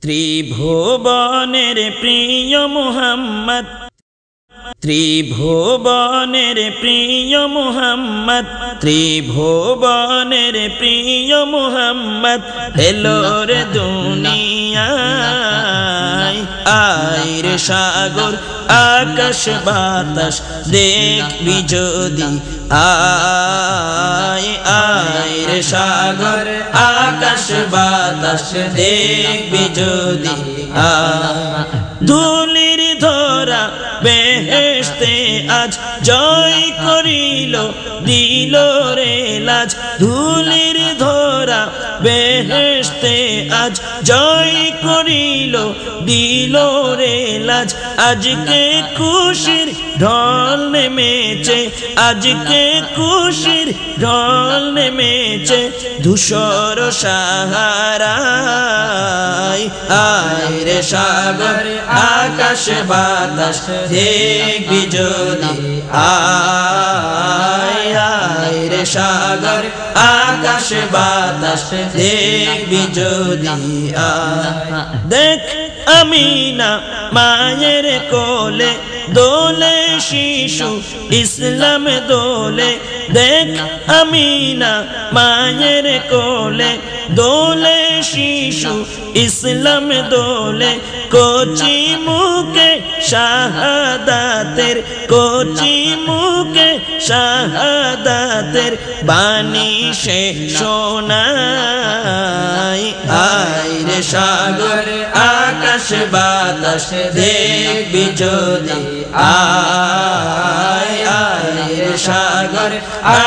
ত্রিভুবনের প্রিয় মুহাম্মদ, ত্রিভুবনের প্রিয় মুহাম্মদ, ত্রিভুবনের প্রিয় মুহাম্মদ এলো রে দুনিয়ায়। আয় রে সাগর আকাশ বাতাস দেখবি যদি, আয় আয় রে সাগর আকাশ বাতাস দেখবি যদি। ধুলির ধরা বেহেশতে আজ জয় করিল দিল রে লাজ। ধুলির ধরা বেহেশতে আজ জয় করিল দিল রে লাজ। আজকে খুশির ঢল নেমেছে, আজকে খুশির ঢল নেমেছে ধূসর সাহারায়। আয় রে সাগর আকাশ বাতাস দেখবি যদি, আয় আয় রে সাগর আকাশ বাতাস দেখবি যদি। দেখ আমিনা মায়ের কোলে দোলে শিশু ইসলাম দোলে। দেখ আমিনা মায়ের কোলে দোলে শিশু ইসলাম দোলে। কচি মুখে শাহাদাতের, কচি মুখে শাহাদাতের বাণী সে শোনায়। আয় রে সাগর আকাশ বাতাস দেখবি যদি, আয় আয় রে সাগর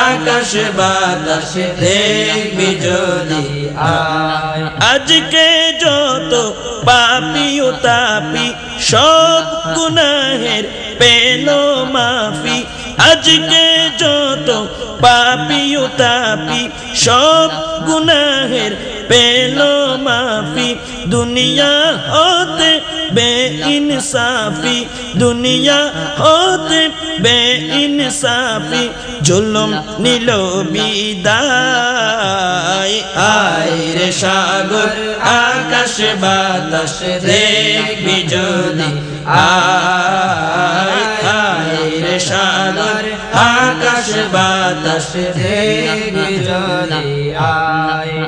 আকাশ বাতাস দেখবি যদি। আজকে যত পাপী ও তাপী সব গুনাহের পেলো মাফি। আজকে যত পাপী ও তাপী সব গুনাহের পেলো মাফি। দুনিয়া হতে বেইনসাফি, দুনিয়া হতে বেইনসাফি জুলুম নিল বিদায়। আয় রে সাগর আকাশ বাতাস দেখবি যদি, আয় আয় রে সাগর আকাশ বাতাস দেখবি যদি।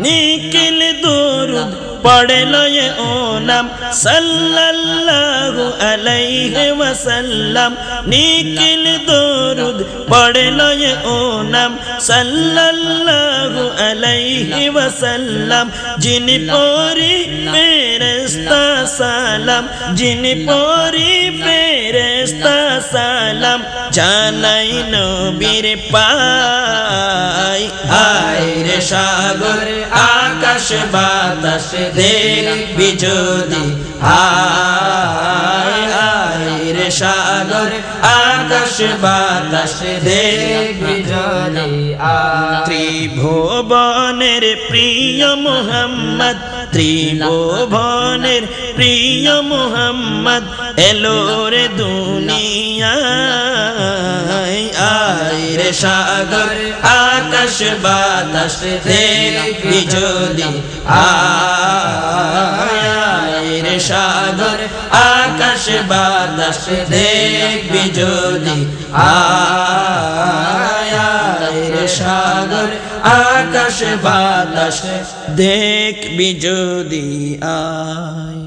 নিখিল দুরুদ পড়ে লয়ে ও নাম সাল্লাল্লাহু আলাইহি ওয়াসাল্লাম। নিখিল দুরুদ পড়ে লয়ে ও নাম সাল্লাল্লাহু আলাইহি ওয়াসাল্লাম। যিনি পরি ফেরেশতা সালাম, যিনি পরি ফেরেশতা সালাম জানাই নবীর পায়। আয় রে সাগর আকাশ বাতাস দেখবি যদি, আয় আয় রে সাগর আকাশ বাতাস দেখবি যদি। ত্রিভুবনের প্রিয় মুহাম্মদ, ত্রিভুবনের প্রিয় মুহাম্মদ এলো রে দুনিয়ায়। আয় রে সাগর আকাশ বাতাস দেখবি যদি, আয় আয় রে সাগর আকাশ বাতাস দেখবি যদি, আয় আয় রে সাগর আকাশ বাতাস দেখবি যদি। আয়